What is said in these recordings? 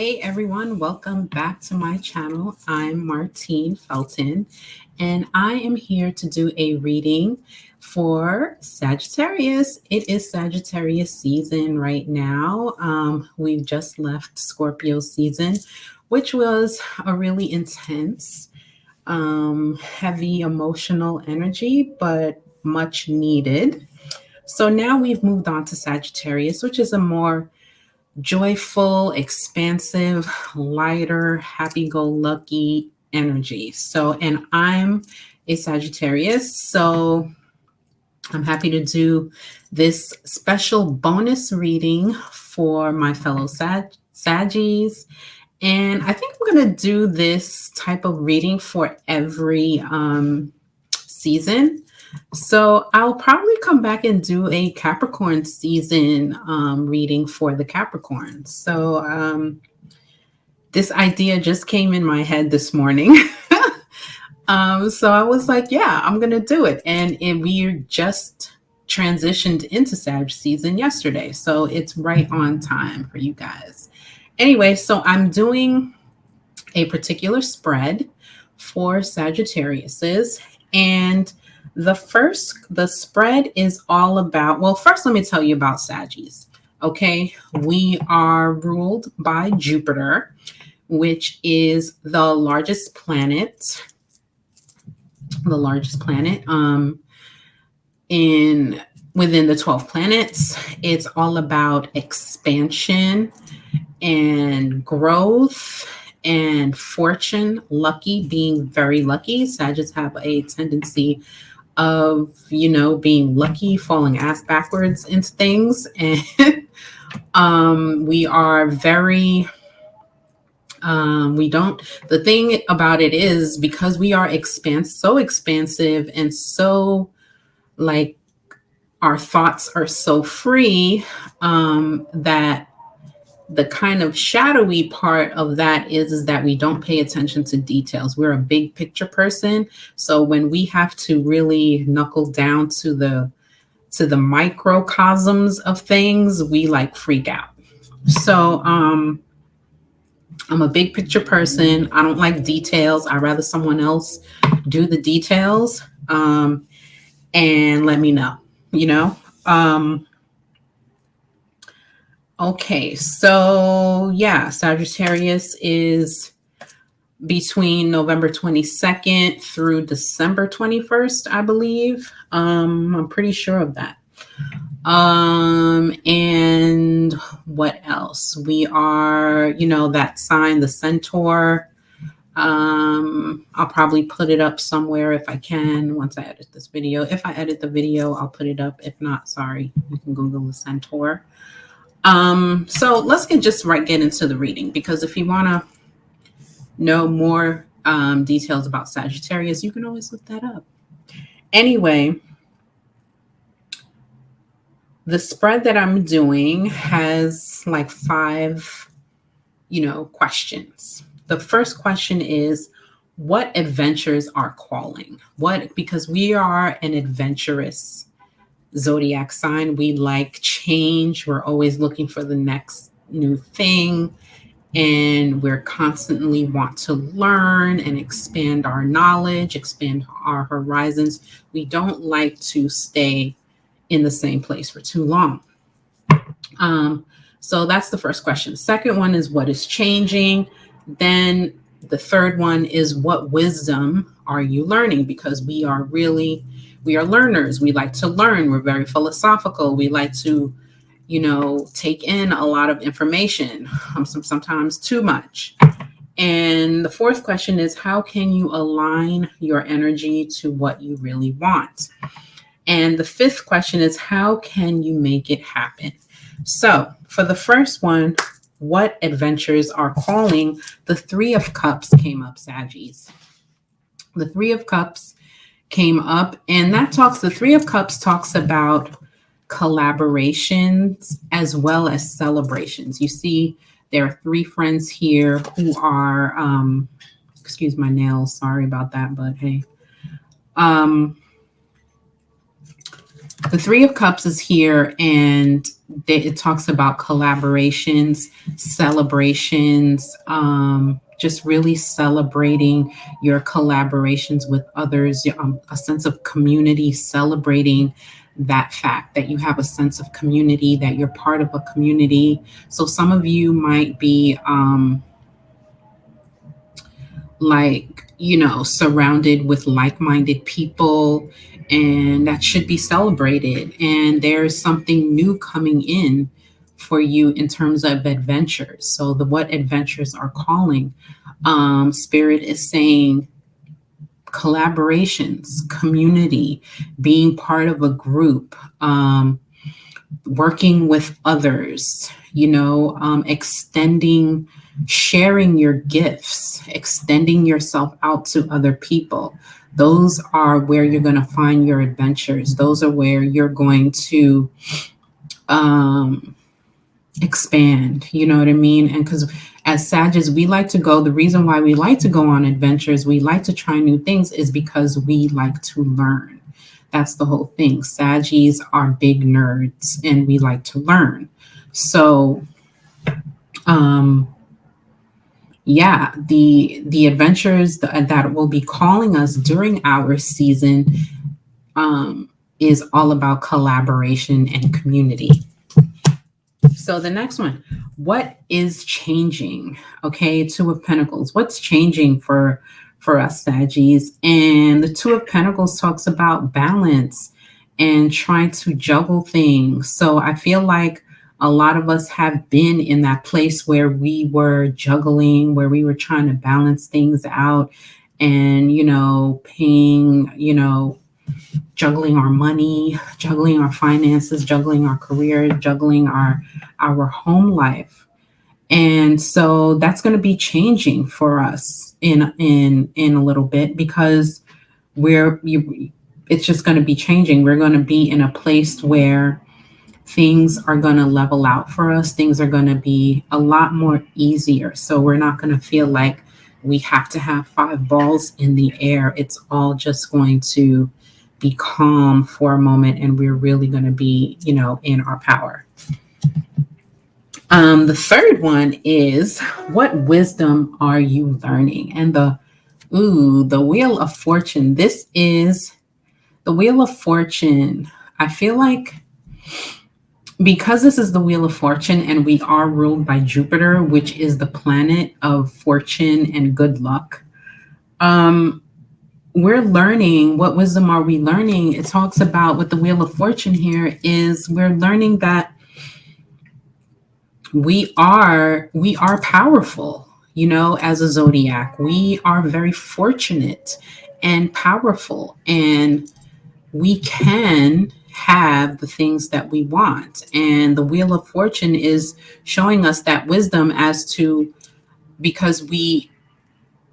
Hey everyone, welcome back to my channel. I'm MartineFelton, and I am here to do a reading for Sagittarius. It is Sagittarius season right now. We've just left Scorpio season, which was a really intense, heavy emotional energy, but much needed. So now we've moved on to Sagittarius, which is a more joyful, expansive, lighter, happy-go-lucky energy. So, and I'm a Sagittarius, so I'm happy to do this special bonus reading for my fellow Saggies. And I think I'm going to do this type of reading for every season. So I'll probably come back and do a Capricorn season reading for the Capricorns. So this idea just came in my head this morning. So I was like, yeah, I'm going to do it. And we just transitioned into Sag season yesterday. So it's right on time for you guys. Anyway, so I'm doing a particular spread for Sagittariuses. And the spread is all about, well, first let me tell you about Saggies. Okay, we are ruled by Jupiter, which is the largest planet within the 12 planets. It's all about expansion and growth and fortune, lucky, being very lucky. Sagittarius have a tendency of, being lucky, falling ass backwards into things. And we are very, the thing about it is because we are so expansive and so like our thoughts are so free, that the kind of shadowy part of that is that we don't pay attention to details. We're a big picture person. So when we have to really knuckle down to the microcosms of things, we freak out. So I'm a big picture person. I don't like details. I'd rather someone else do the details and let me know, Okay, so yeah, Sagittarius is between November 22nd through December 21st, I believe. I'm pretty sure of that. And what else? We are, that sign, the centaur. I'll probably put it up somewhere if I can once I edit this video. If I edit the video, I'll put it up. If not, sorry, you can Google the centaur. So let's get into the reading, because if you want to know more details about Sagittarius, you can always look that up. Anyway, the spread that I'm doing has 5, questions. The first question is, what adventures are calling? Because we are an adventurous zodiac sign. We like change. We're always looking for the next new thing, and we're constantly want to learn and expand our knowledge, expand our horizons. We don't like to stay in the same place for too long. So that's the first question. Second one is, what is changing? Then the third one is, what wisdom are you learning? Because we are learners. We like to learn. We're very philosophical. We like to, take in a lot of information, sometimes too much. And the fourth question is, how can you align your energy to what you really want? And the fifth question is, how can you make it happen? So for the first one, what adventures are calling? The Three of Cups came up, Saggies. The Three of Cups came up, and the Three of Cups talks about collaborations as well as celebrations. You see, there are 3 friends here who are, excuse my nails, sorry about that, but hey. The Three of Cups is here, and it talks about collaborations, celebrations, just really celebrating your collaborations with others, a sense of community, celebrating that fact that you have a sense of community, that you're part of a community. So some of you might be surrounded with like-minded people, and that should be celebrated. And there's something new coming in for you in terms of adventures. So the what adventures are calling, spirit is saying collaborations, community, being part of a group, working with others, extending, sharing your gifts, extending yourself out to other people. Those are where you're going to find your adventures. Those are where you're going to expand. You know what I mean? And because as Sages, we like to go, the reason why we like to go on adventures, we like to try new things, is because we like to learn. That's the whole thing. Saggies are big nerds and we like to learn. So, yeah, the adventures that will be calling us during our season is all about collaboration and community. So the next one, what is changing? Okay, Two of Pentacles. What's changing for us Saggies? And the Two of Pentacles talks about balance and trying to juggle things. So I feel like a lot of us have been in that place where we were juggling, where we were trying to balance things out and, paying, juggling our money, juggling our finances, juggling our career, juggling our home life. And so that's going to be changing for us in a little bit, because it's just going to be changing. We're going to be in a place where things are going to level out for us. Things are going to be a lot more easier. So we're not going to feel like we have to have 5 balls in the air. It's all just going to be calm for a moment, and we're really going to be, in our power. The third one is, what wisdom are you learning? And the Wheel of Fortune. This is the Wheel of Fortune. I feel like because this is the Wheel of Fortune and we are ruled by Jupiter, which is the planet of fortune and good luck, we're learning. What wisdom are we learning? It talks about, with the Wheel of Fortune here, is we're learning that we are powerful, as a zodiac. We are very fortunate and powerful, and we can have the things that we want. And the Wheel of Fortune is showing us that wisdom as to, because we,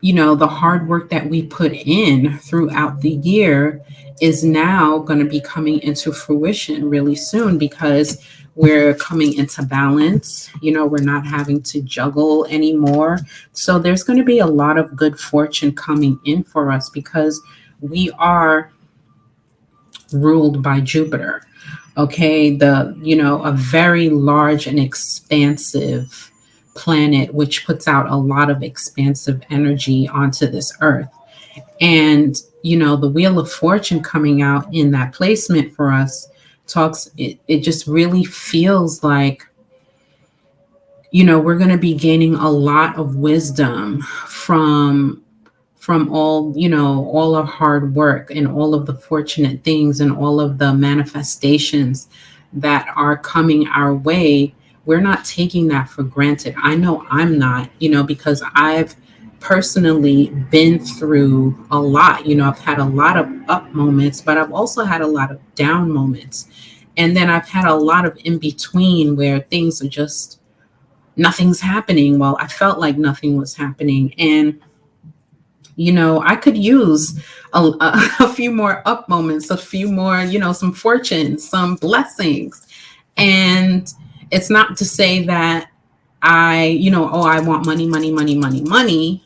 the hard work that we put in throughout the year is now going to be coming into fruition really soon, because we're coming into balance. We're not having to juggle anymore. So there's going to be a lot of good fortune coming in for us, because we are ruled by Jupiter. Okay, a very large and expansive planet, which puts out a lot of expansive energy onto this earth. And the Wheel of Fortune coming out in that placement for us it just really feels like we're going to be gaining a lot of wisdom from all our hard work and all of the fortunate things and all of the manifestations that are coming our way. We're not taking that for granted. I know I'm not, because I've personally been through a lot. I've had a lot of up moments, but I've also had a lot of down moments. And then I've had a lot of in between where things are just, nothing's happening. Well, I felt like nothing was happening. And I could use a few more up moments, a few more, some fortune, some blessings. And it's not to say that I want money, money, money, money, money.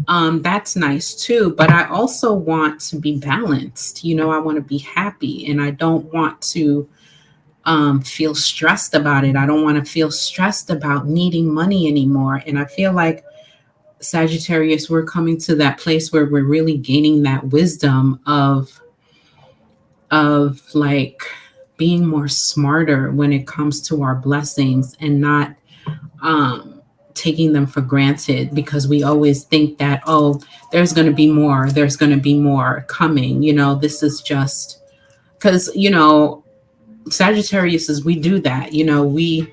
That's nice too. But I also want to be balanced. I want to be happy, and I don't want to feel stressed about it. I don't want to feel stressed about needing money anymore. And I feel like Sagittarius, we're coming to that place where we're really gaining that wisdom of like being more smarter when it comes to our blessings and not taking them for granted, because we always think that, oh, there's going to be more, there's going to be more coming. This is just because, Sagittarius is, we do that. We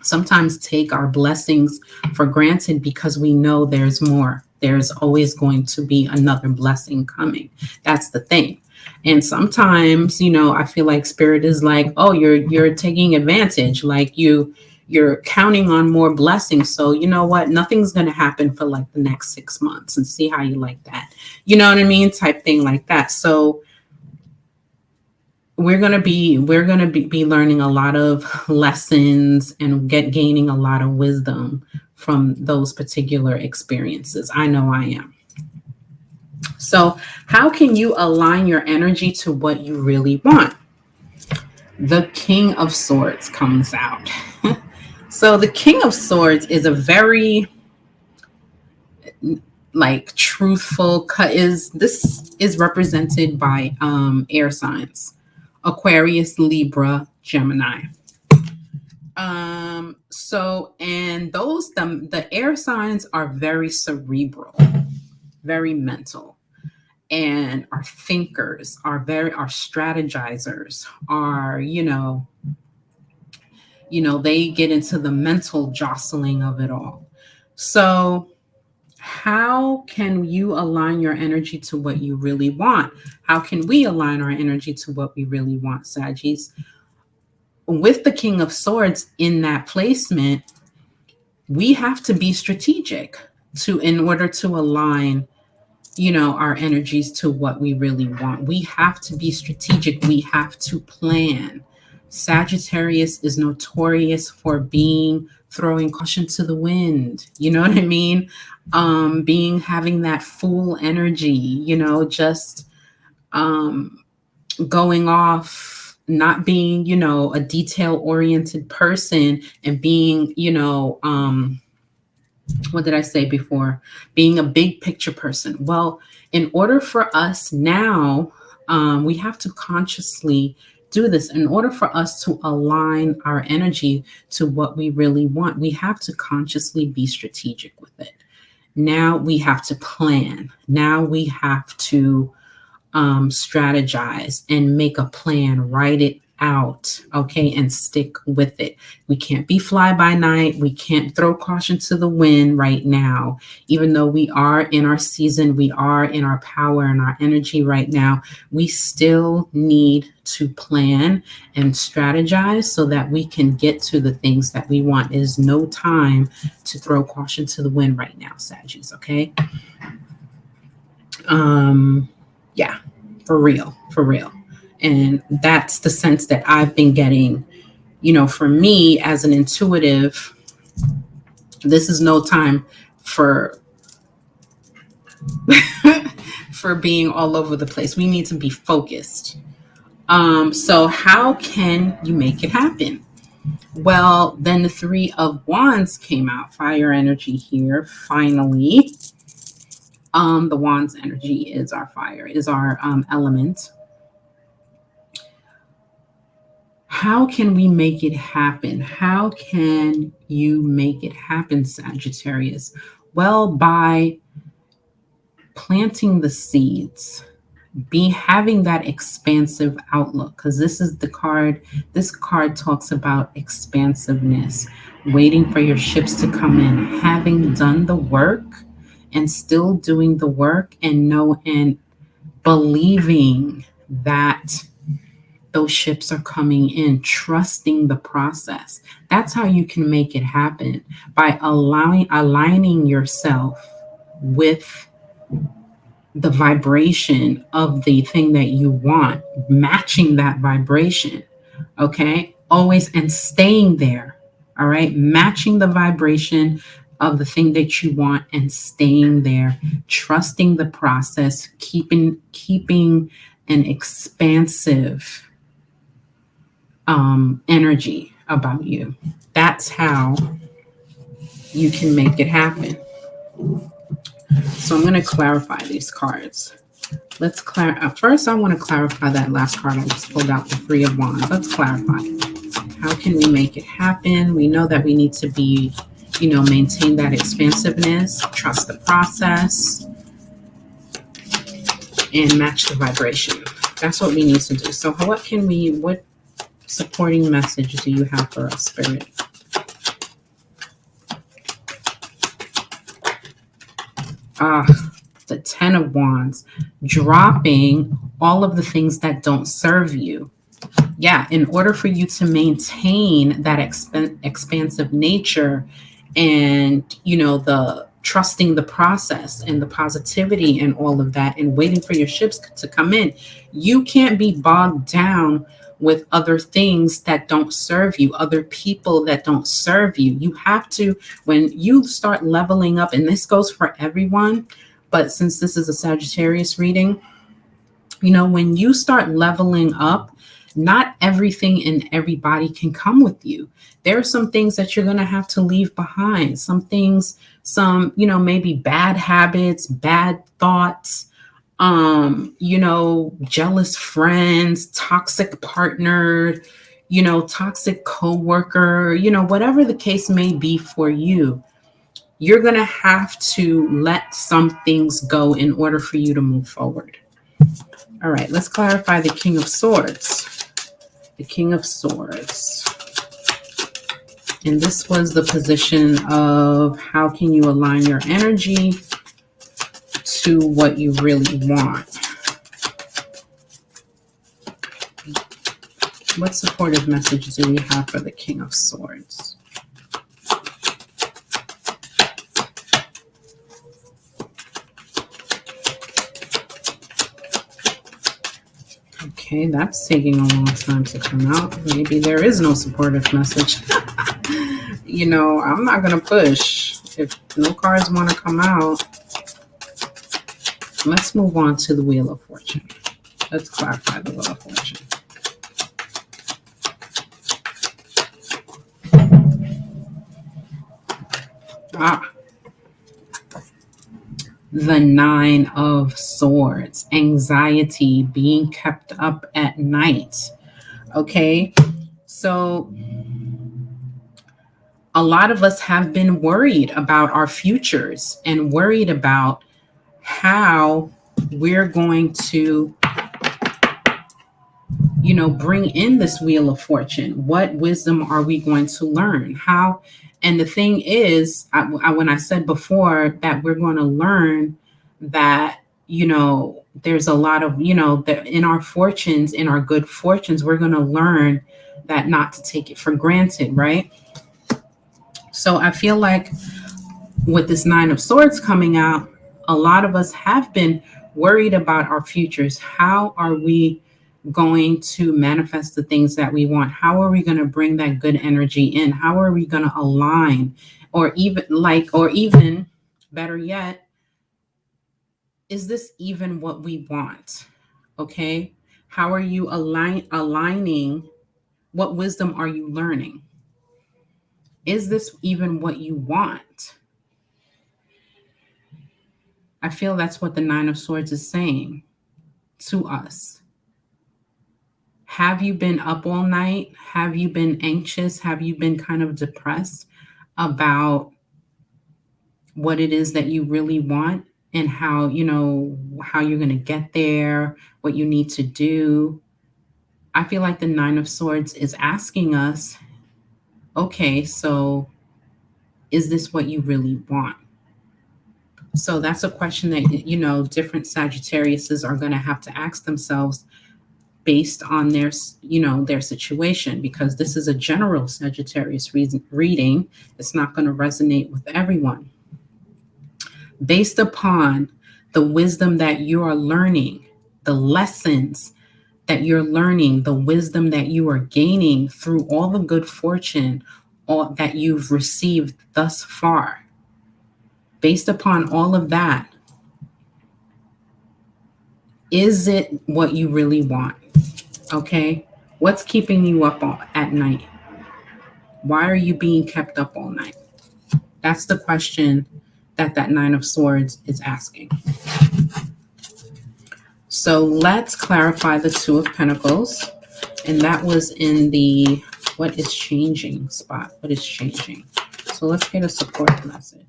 sometimes take our blessings for granted because we know there's more. There's always going to be another blessing coming. That's the thing. And sometimes, I feel like spirit is like, oh, you're taking advantage. Like you're counting on more blessings. So you know what? Nothing's going to happen for like the next 6 months, and see how you like that. You know what I mean? Type thing like that. So we're gonna be learning a lot of lessons and gaining a lot of wisdom from those particular experiences. I know I am. So how can you align your energy to what you really want? The King of Swords comes out. So the King of Swords is a very like truthful this is represented by air signs: Aquarius, Libra, Gemini. And the air signs are very cerebral, very mental, and are thinkers, are strategizers, are, they get into the mental jostling of it all. So how can you align your energy to what you really want? How can we align our energy to what we really want, Saggies? With the King of Swords in that placement, we have to be strategic in order to align, our energies to what we really want. We have to be strategic. We have to plan. Sagittarius is notorious for throwing caution to the wind. You know what I mean? Having that fool energy, just going off, not being, a detail oriented person, and being, what did I say before? Being a big picture person. Well, in order for us now, we have to consciously do this. In order for us to align our energy to what we really want, we have to consciously be strategic with it. Now we have to plan. Now we have to strategize and make a plan, write it out, okay, and stick with it. We can't be fly by night. We can't throw caution to the wind right now. Even though we are in our season, we are in our power and our energy right now, we still need to plan and strategize so that we can get to the things that we want. It is no time to throw caution to the wind right now, Saggies, okay? Yeah, for real. And that's the sense that I've been getting, for me as an intuitive. This is no time for for being all over the place. We need to be focused. So how can you make it happen? Well, then the Three of Wands came out, fire energy here, finally. The Wands energy is our fire, is our element. How can we make it happen? How can you make it happen, Sagittarius? Well, by planting the seeds, having that expansive outlook, because this card talks about expansiveness, waiting for your ships to come in, having done the work and still doing the work, and believing that those ships are coming in, trusting the process. That's how you can make it happen, by aligning yourself with the vibration of the thing that you want, matching that vibration, okay? Always, and staying there, all right? Matching the vibration of the thing that you want and staying there, trusting the process, keeping an expansive energy about you. That's how you can make it happen. So I'm going to clarify these cards. Let's first, I want to clarify that last card I just pulled out, the Three of Wands. Let's clarify. How can we make it happen? We know that we need to be, maintain that expansiveness, trust the process, and match the vibration. That's what we need to do. So what supporting message do you have for us, Spirit? The Ten of Wands, dropping all of the things that don't serve you. Yeah, in order for you to maintain that expansive nature and, the trusting the process and the positivity and all of that and waiting for your ships to come in, you can't be bogged down with other things that don't serve you, other people that don't serve you. You have to, when you start leveling up, and this goes for everyone, but since this is a Sagittarius reading, when you start leveling up, not everything and everybody can come with you. There are some things that you're going to have to leave behind. Some things, maybe bad habits, bad thoughts, jealous friends, toxic partner, toxic coworker, whatever the case may be for you. You're going to have to let some things go in order for you to move forward. All right, let's clarify the King of Swords. The King of Swords. And this was the position of how can you align your energy to what you really want. What supportive message do we have for the King of Swords? Okay, that's taking a long time to come out. Maybe there is no supportive message. I'm not going to push. If no cards want to come out, let's move on to the Wheel of Fortune. Let's clarify the Wheel of Fortune. The Nine of Swords, anxiety, being kept up at night. Okay, so a lot of us have been worried about our futures and worried about how we're going to, bring in this Wheel of Fortune. What wisdom are we going to learn? How? And the thing is, when I said before that we're going to learn that, there's a lot of, that in our fortunes, in our good fortunes, we're going to learn that not to take it for granted, right? So I feel like with this Nine of Swords coming out, a lot of us have been worried about our futures. How are we going to manifest the things that we want? How are we going to bring that good energy in? How are we going to align? Or even better yet, is this even what we want? Okay. How are you aligning? What wisdom are you learning? Is this even what you want? I feel that's what the Nine of Swords is saying to us. Have you been up all night? Have you been anxious? Have you been kind of depressed about what it is that you really want and how you're going to get there, what you need to do? I feel like the Nine of Swords is asking us, okay, so is this what you really want? So that's a question that, different Sagittariuses are going to have to ask themselves based on their situation, because this is a general Sagittarius reading. It's not going to resonate with everyone. Based upon the wisdom that you are learning, the lessons that you're learning, the wisdom that you are gaining through all the good fortune that you've received thus far, based upon all of that, is it what you really want? Okay. What's keeping you up at night? Why are you being kept up all night? That's the question that Nine of Swords is asking. So let's clarify the Two of Pentacles. And that was in the what is changing spot. What is changing? So let's get a support message.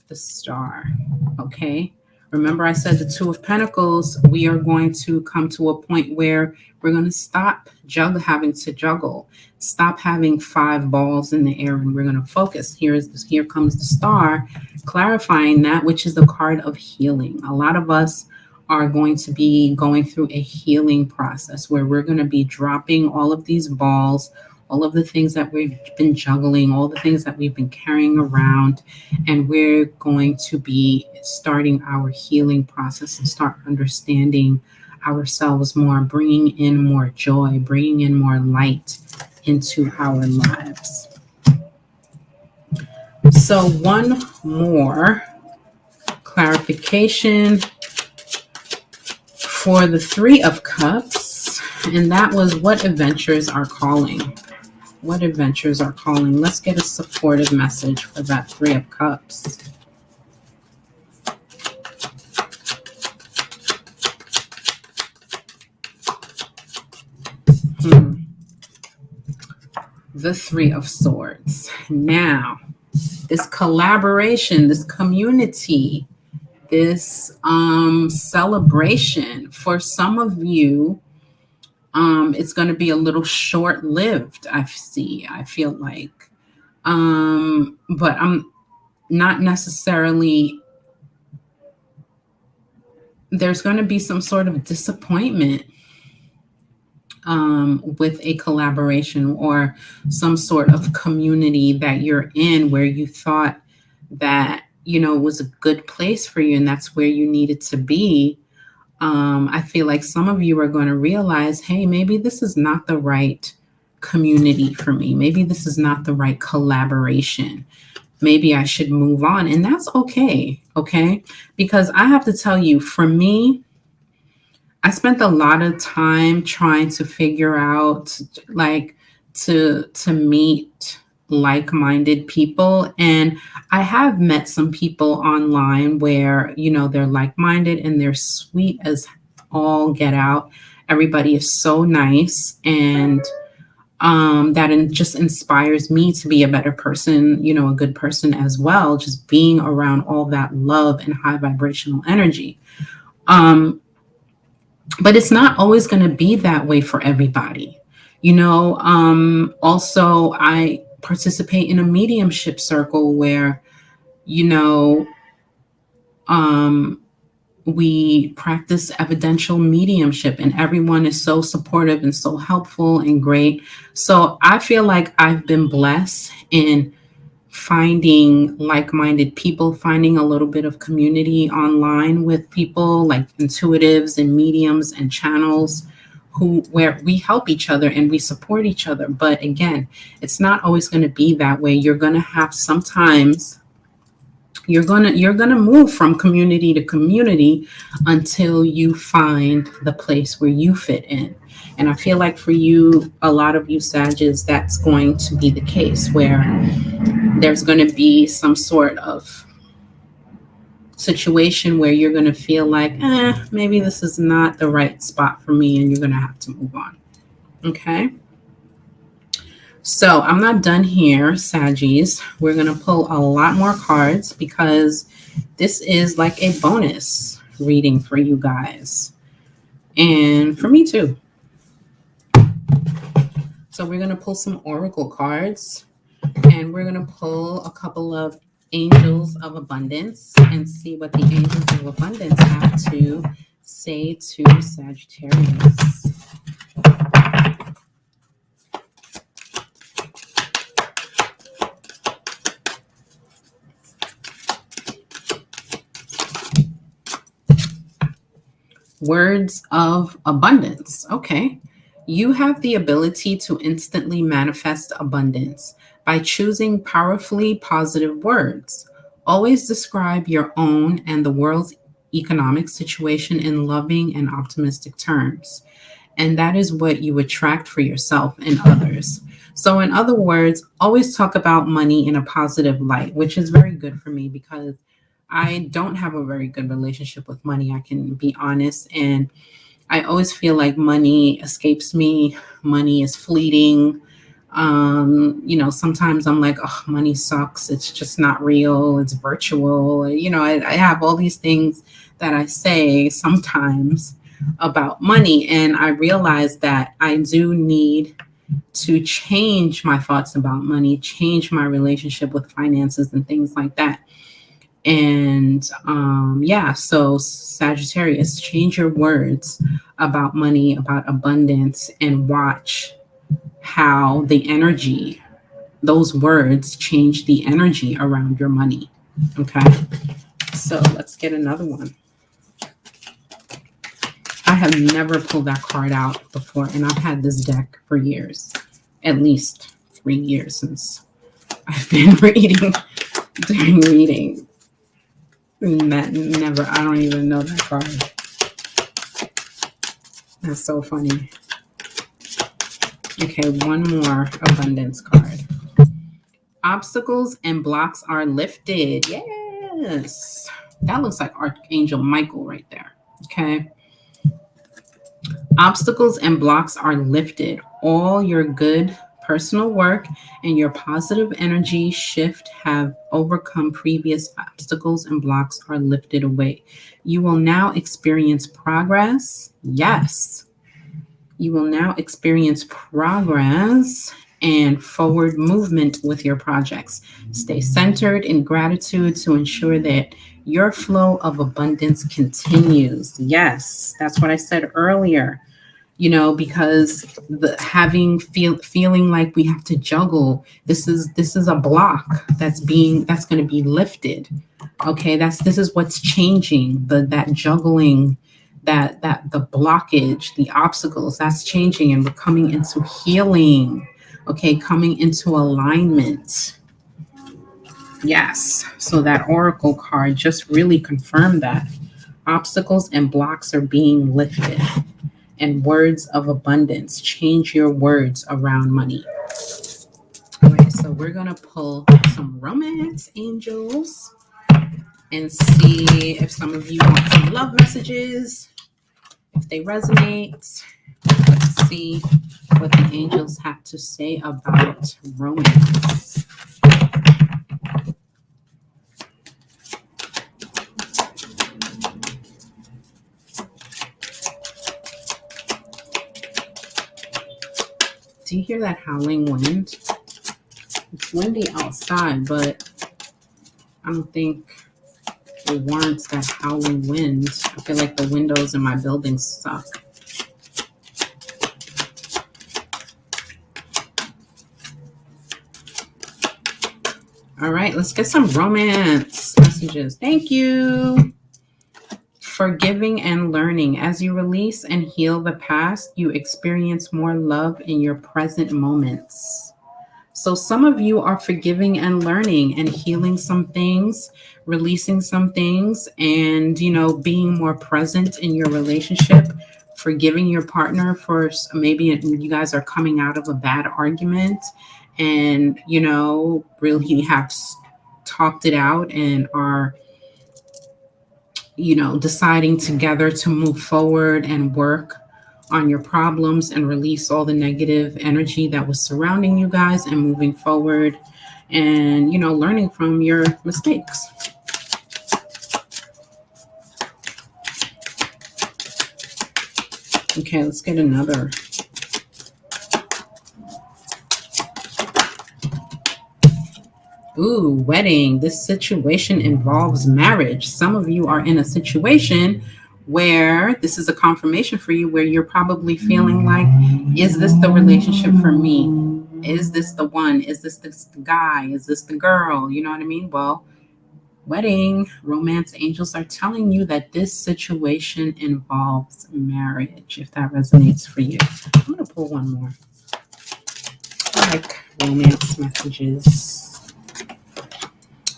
The Star. Okay. Remember I said the Two of Pentacles, we are going to come to a point where we're going to stop having to juggle, stop having 5 balls in the air, and we're going to focus. Here comes the Star, clarifying that, which is the card of healing. A lot of us are going to be going through a healing process where we're going to be dropping all of these balls, all of the things that we've been juggling, all the things that we've been carrying around, and we're going to be starting our healing process and start understanding ourselves more, bringing in more joy, bringing in more light into our lives. So one more clarification for the Three of Cups, and that was what adventures are calling. What adventures are calling? Let's get a supportive message for that Three of Cups. The Three of Swords. Now, this collaboration, this community, this celebration, for some of you, it's going to be a little short-lived, I feel like. But I'm not necessarily, there's going to be some sort of disappointment with a collaboration or some sort of community that you're in where you thought that, was a good place for you and that's where you needed to be. I feel like some of you are going to realize, hey, maybe this is not the right community for me. Maybe this is not the right collaboration. Maybe I should move on. And that's okay. Okay. Because I have to tell you, for me, I spent a lot of time trying to figure out, like, to meet like-minded people. And I have met some people online where, they're like-minded and they're sweet as all get out. Everybody is so nice. And that just inspires me to be a better person, a good person as well, just being around all that love and high vibrational energy. But it's not always going to be that way for everybody. Also, I participate in a mediumship circle where, we practice evidential mediumship and everyone is so supportive and so helpful and great. So I feel like I've been blessed in finding like-minded people, finding a little bit of community online with people like intuitives and mediums and channels where we help each other and we support each other. But again, it's not always going to be that way. You're going to have sometimes you're going to move from community to community until you find the place where you fit in. And I feel like for you, a lot of you Sagittarius, that's going to be the case where there's going to be some sort of situation where you're going to feel like, maybe this is not the right spot for me, and you're going to have to move on. Okay. So I'm not done here, Saggies. We're going to pull a lot more cards because this is like a bonus reading for you guys. And for me too. So we're going to pull some oracle cards. And we're going to pull a couple of angels of abundance and see what the angels of abundance have to say to Sagittarius. Words of abundance. Okay. You have the ability to instantly manifest abundance by choosing powerfully positive words. Always describe your own and the world's economic situation in loving and optimistic terms. And that is what you attract for yourself and others. So, in other words, always talk about money in a positive light, which is very good for me because I don't have a very good relationship with money. I can be honest. And I always feel like money escapes me. Money is fleeting. Sometimes I'm like, oh, money sucks. It's just not real. It's virtual. I have all these things that I say sometimes about money. And I realize that I do need to change my thoughts about money, change my relationship with finances and things like that. And so Sagittarius, change your words about money, about abundance, and watch how those words change the energy around your money. Okay, so let's get another one. I have never pulled that card out before, and I've had this deck for years, at least 3 years since I've been doing readings. I don't even know that card. That's so funny. Okay, one more abundance card. Obstacles and blocks are lifted. Yes. That looks like Archangel Michael right there. Okay. Obstacles and blocks are lifted. All your good personal work and your positive energy shift have overcome previous obstacles and blocks are lifted away. You will now experience progress. Yes. You will now experience progress and forward movement with your projects. Stay centered in gratitude to ensure that your flow of abundance continues. Yes, that's what I said earlier. Because feeling like we have to juggle. This is a block that's going to be lifted. Okay, this is what's changing. That juggling, that the blockage, the obstacles, that's changing, and we're coming into healing. Okay, coming into alignment. Yes. So that oracle card just really confirmed that obstacles and blocks are being lifted. And words of abundance. Change your words around money. All right, so we're going to pull some romance angels and see if some of you want some love messages, if they resonate. Let's see what the angels have to say about romance. Do you hear that howling wind? It's windy outside, but I don't think it warrants that howling wind. I feel like the windows in my building suck. All right, let's get some romance messages. Thank you. Forgiving and learning. As you release and heal the past, you experience more love in your present moments. So some of you are forgiving and learning and healing some things, releasing some things, and, being more present in your relationship, forgiving your partner for maybe you guys are coming out of a bad argument and, really have talked it out and are, deciding together to move forward and work on your problems and release all the negative energy that was surrounding you guys and moving forward and, learning from your mistakes. Okay, let's get another. Ooh, wedding. This situation involves marriage. Some of you are in a situation where this is a confirmation for you where you're probably feeling like, is this the relationship for me? Is this the one? Is this the guy? Is this the girl? You know what I mean? Well, wedding, romance angels are telling you that this situation involves marriage, if that resonates for you. I'm going to pull one more. I like romance messages.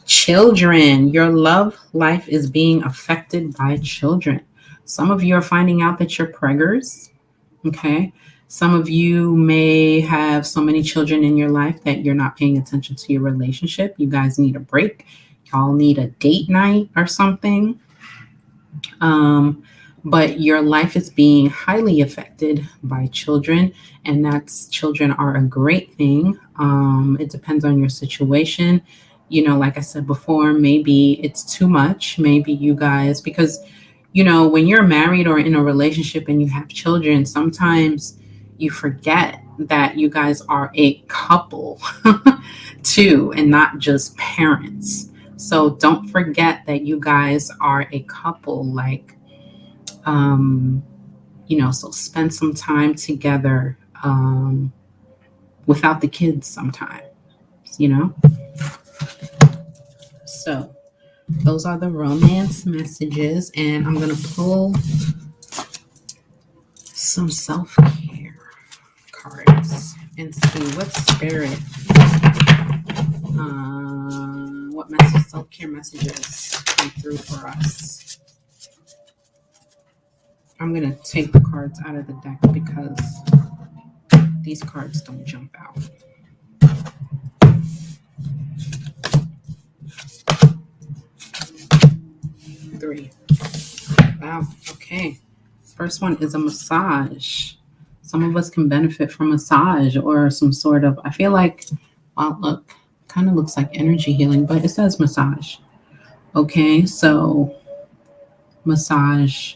Children, your love life is being affected by children. Some of you are finding out that you're preggers. Okay. Some of you may have so many children in your life that you're not paying attention to your relationship. You guys need a break. Y'all need a date night or something. But your life is being highly affected by children, and children are a great thing. It depends on your situation. Like I said before, maybe it's too much. Maybe you guys, because when you're married or in a relationship and you have children, sometimes you forget that you guys are a couple too, and not just parents. So don't forget that you guys are a couple, um, so spend some time together without the kids sometimes, you know? So those are the romance messages, and I'm going to pull some self-care cards and see what spirit, what self-care messages come through for us. I'm going to take the cards out of the deck because these cards don't jump out. Three. Wow. Okay. First one is a massage. Some of us can benefit from massage or some sort of, I feel like, wow, look, kind of looks like energy healing, but it says massage. Okay. So massage,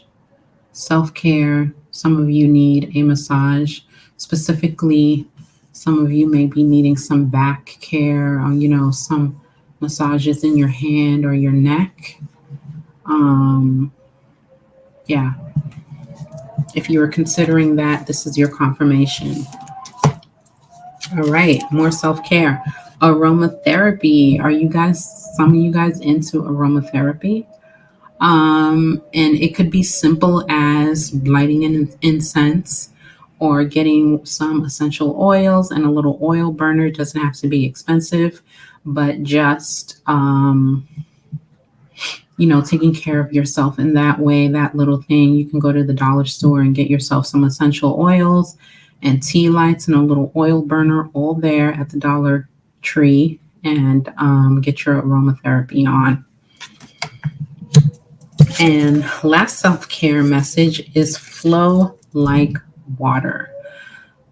self-care. Some of you need a massage. Specifically, some of you may be needing some back care, or, some massages in your hand or your neck. Yeah. If you were considering that, this is your confirmation. All right. More self-care. Aromatherapy. Some of you guys into aromatherapy? And it could be simple as lighting an incense or getting some essential oils and a little oil burner. It doesn't have to be expensive, but just, taking care of yourself in that way, that little thing. You can go to the dollar store and get yourself some essential oils and tea lights and a little oil burner, all there at the Dollar Tree, and get your aromatherapy on. And last self-care message is flow like water.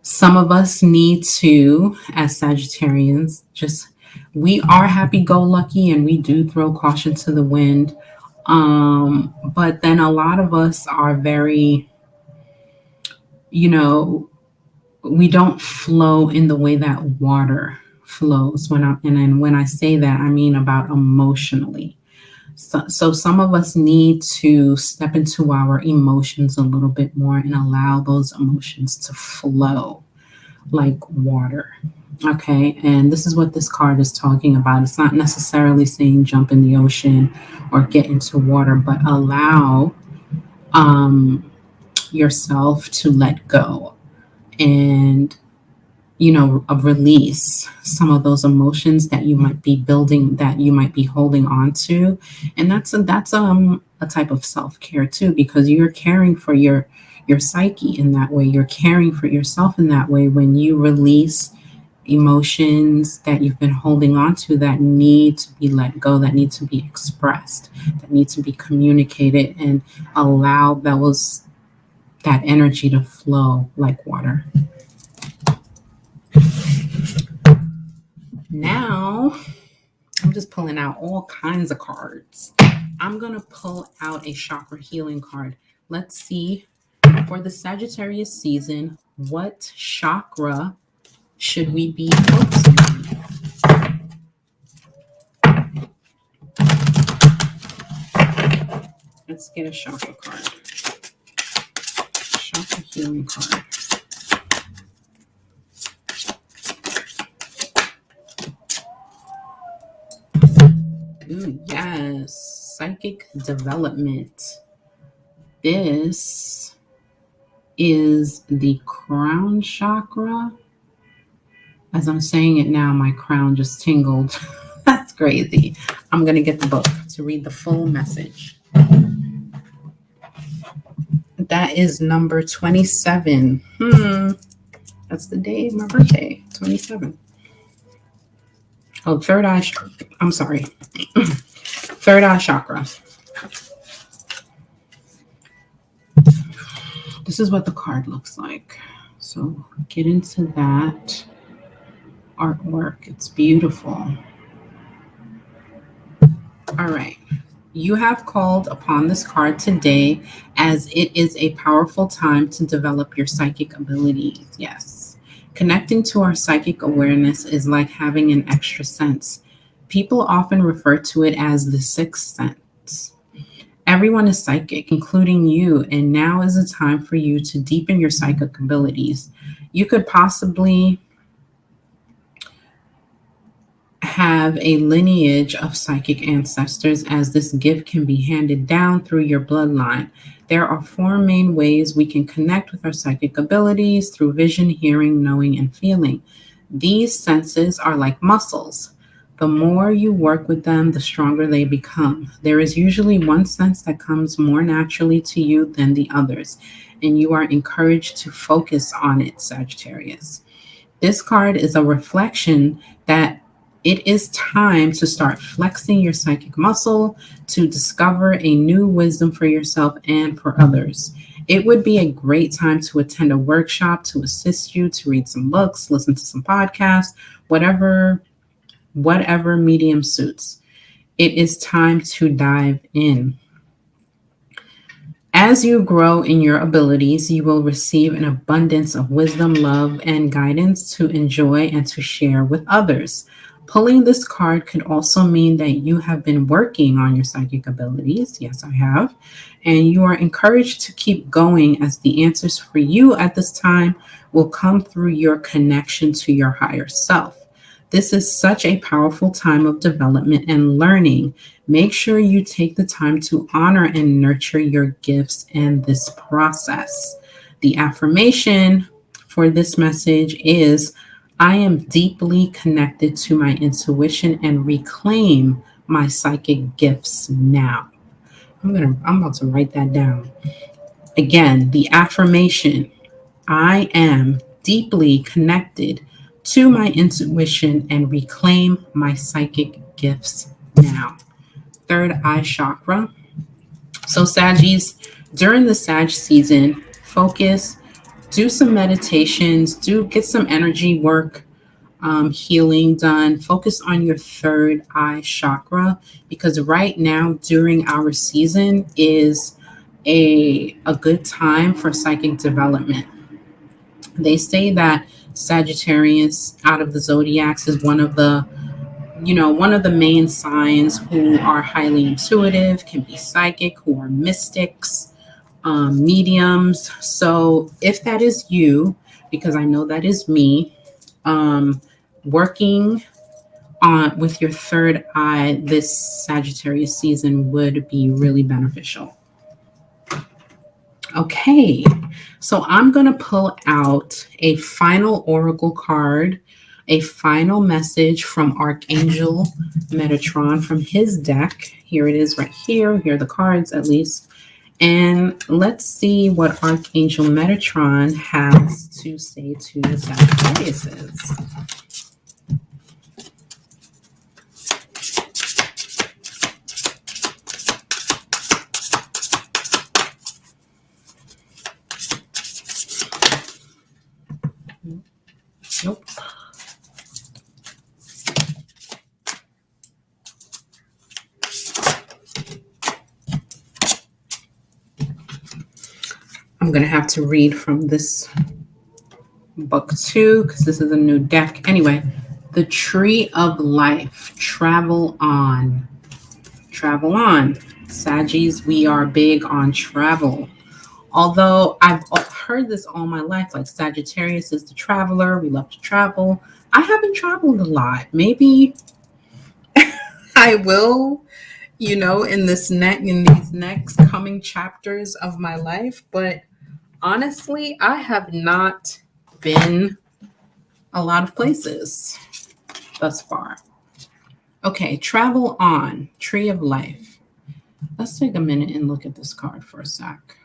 Some of us need to, as Sagittarians, we are happy-go-lucky and we do throw caution to the wind. But then a lot of us are very, we don't flow in the way that water flows. When I say that, I mean about emotionally. So some of us need to step into our emotions a little bit more and allow those emotions to flow like water. Okay. And this is what this card is talking about. It's not necessarily saying jump in the ocean or get into water, but allow yourself to let go and release some of those emotions that you might be building, that you might be holding on to. And that's a type of self-care too, because you're caring for your psyche in that way. You're caring for yourself in that way when you release emotions that you've been holding on to that need to be let go, that need to be expressed, that need to be communicated, and allow that energy to flow like water. Now, I'm just pulling out all kinds of cards. I'm going to pull out a chakra healing card. Let's see, for the Sagittarius season, what chakra should we be focusing on? Let's get a chakra card. Chakra healing card. Ooh, yes. Psychic development. This is the crown chakra. As I'm saying it now, my crown just tingled. That's crazy. I'm going to get the book to read the full message. That is number 27. That's the day of my birthday, 27. Oh, third eye. I'm sorry. Third eye chakra. This is what the card looks like. So get into that artwork. It's beautiful. All right. You have called upon this card today as it is a powerful time to develop your psychic abilities. Yes. Connecting to our psychic awareness is like having an extra sense. People often refer to it as the sixth sense. Everyone is psychic, including you, and now is the time for you to deepen your psychic abilities. You could possibly have a lineage of psychic ancestors, as this gift can be handed down through your bloodline. There are four main ways we can connect with our psychic abilities: through vision, hearing, knowing, and feeling. These senses are like muscles. The more you work with them, the stronger they become. There is usually one sense that comes more naturally to you than the others, and you are encouraged to focus on it, Sagittarius. This card is a reflection that it is time to start flexing your psychic muscle to discover a new wisdom for yourself and for others. It would be a great time to attend a workshop to assist you, to read some books, listen to some podcasts, whatever medium suits. It is time to dive in. As you grow in your abilities, you will receive an abundance of wisdom, love, and guidance to enjoy and to share with others. Pulling this card could also mean that you have been working on your psychic abilities. Yes, I have. And you are encouraged to keep going, as the answers for you at this time will come through your connection to your higher self. This is such a powerful time of development and learning. Make sure you take the time to honor and nurture your gifts in this process. The affirmation for this message is: I am deeply connected to my intuition and reclaim my psychic gifts now. I'm about to write that down. Again, the affirmation: I am deeply connected to my intuition and reclaim my psychic gifts now. Third eye chakra. So Saggies, during the Sag season, focus, do some meditations, get some energy work, healing done. Focus on your third eye chakra, because right now during our season is a good time for psychic development. They say that Sagittarius out of the zodiacs is one of the main signs who are highly intuitive, can be psychic, who are mystics, mediums. So if that is you, because I know that is me, working on with your third eye this Sagittarius season would be really beneficial. Okay, so I'm going to pull out a final oracle card, a final message from Archangel Metatron from his deck. Here it is right here. Here are the cards, at least. And let's see what Archangel Metatron has to say to the Sagittariuses. Nope. I'm going to have to read from this book too, because this is a new deck. Anyway, the Tree of Life. Travel on. Travel on. Saggies, we are big on travel. Although I've heard this all my life, like Sagittarius is the traveler. We love to travel. I haven't traveled a lot. Maybe I will, in these next coming chapters of my life. But honestly, I have not been a lot of places thus far. Okay, travel on. Tree of Life. Let's take a minute and look at this card for a sec.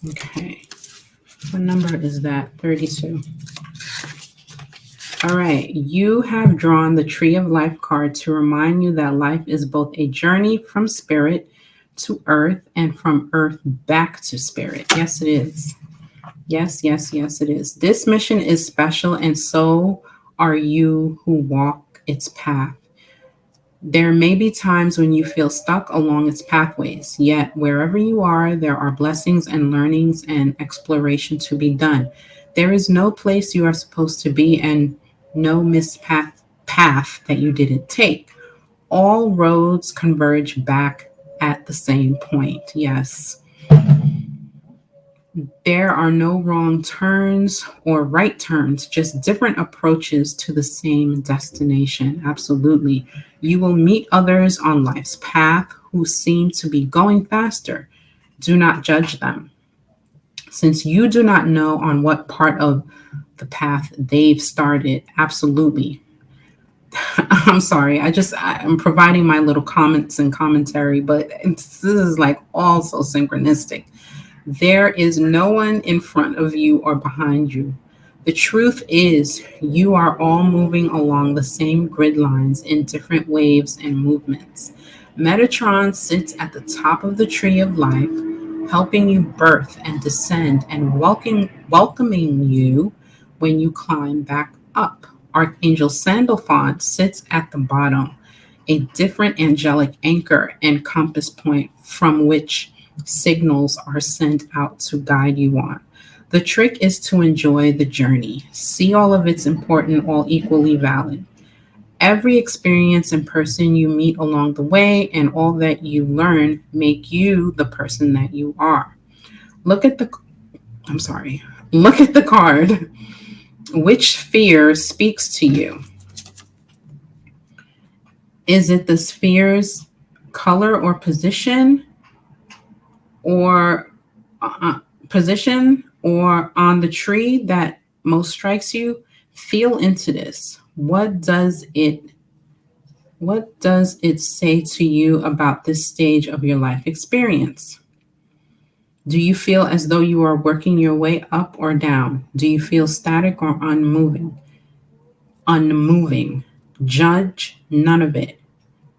Okay. What number is that? 32. All right. You have drawn the Tree of Life card to remind you that life is both a journey from spirit to earth and from earth back to spirit. Yes, it is. Yes, yes, yes, it is. This mission is special, and so are you who walk its path. There may be times when you feel stuck along its pathways, yet wherever you are, there are blessings and learnings and exploration to be done. There is no place you are supposed to be and no missed path that you didn't take. All roads converge back at the same point. Yes. There are no wrong turns or right turns, just different approaches to the same destination. Absolutely. You will meet others on life's path who seem to be going faster. Do not judge them. Since you do not know on what part of the path they've started, absolutely. I'm sorry. I'm providing my little comments and commentary, but this is like also synchronistic. There is no one in front of you or behind you. The truth is, you are all moving along the same grid lines in different waves and movements. Metatron sits at the top of the tree of life, helping you birth and descend and welcoming you when you climb back up. Archangel Sandalphon sits at the bottom, a different angelic anchor and compass point from which signals are sent out to guide you on. The trick is to enjoy the journey. See all of it's important, all equally valid. Every experience and person you meet along the way and all that you learn make you the person that you are. Look at the I'm sorry. Look at the card. Which sphere speaks to you? Is it the sphere's color or position? Or position or on the tree that most strikes you? Feel into this. What does it say to you about this stage of your life experience? Do you feel as though you are working your way up or down? Do you feel static or unmoving? Unmoving. Judge none of it.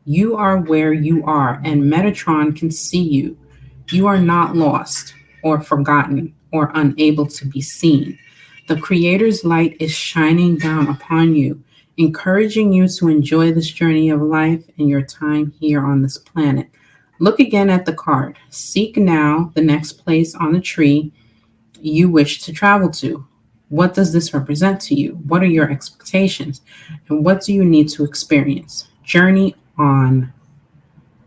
You are where you are, and Metatron can see you. You are not lost or forgotten or unable to be seen. The Creator's light is shining down upon you, encouraging you to enjoy this journey of life and your time here on this planet. Look again at the card. Seek now the next place on the tree you wish to travel to. What does this represent to you? What are your expectations? And what do you need to experience? Journey on.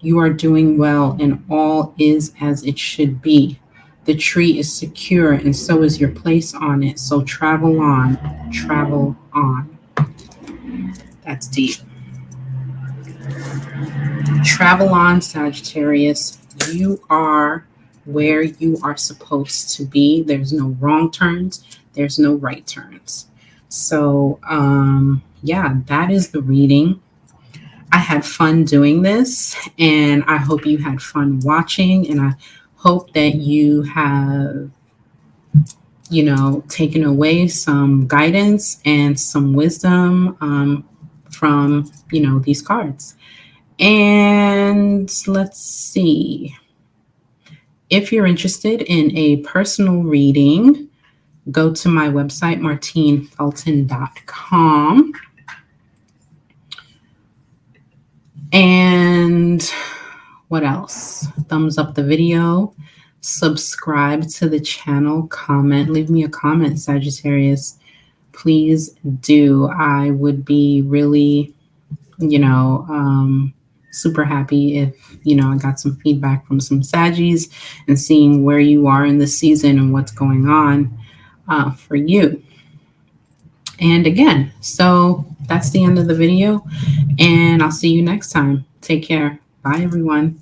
You are doing well, and all is as it should be. The tree is secure, and so is your place on it. So travel on, travel on. That's deep. Travel on, Sagittarius. You are where you are supposed to be. There's no wrong turns, there's no right turns. So, yeah, that is the reading. I had fun doing this, and I hope you had fun watching, and I hope that you have, taken away some guidance and some wisdom from, these cards. And let's see. If you're interested in a personal reading, go to my website, MartineFelton.com. And what else? Thumbs up the video, subscribe to the channel, comment, leave me a comment, Sagittarius. Please do. I would be really, super happy if, I got some feedback from some Saggies and seeing where you are in the season and what's going on for you. And again, so that's the end of the video, and I'll see you next time. Take care. Bye, everyone.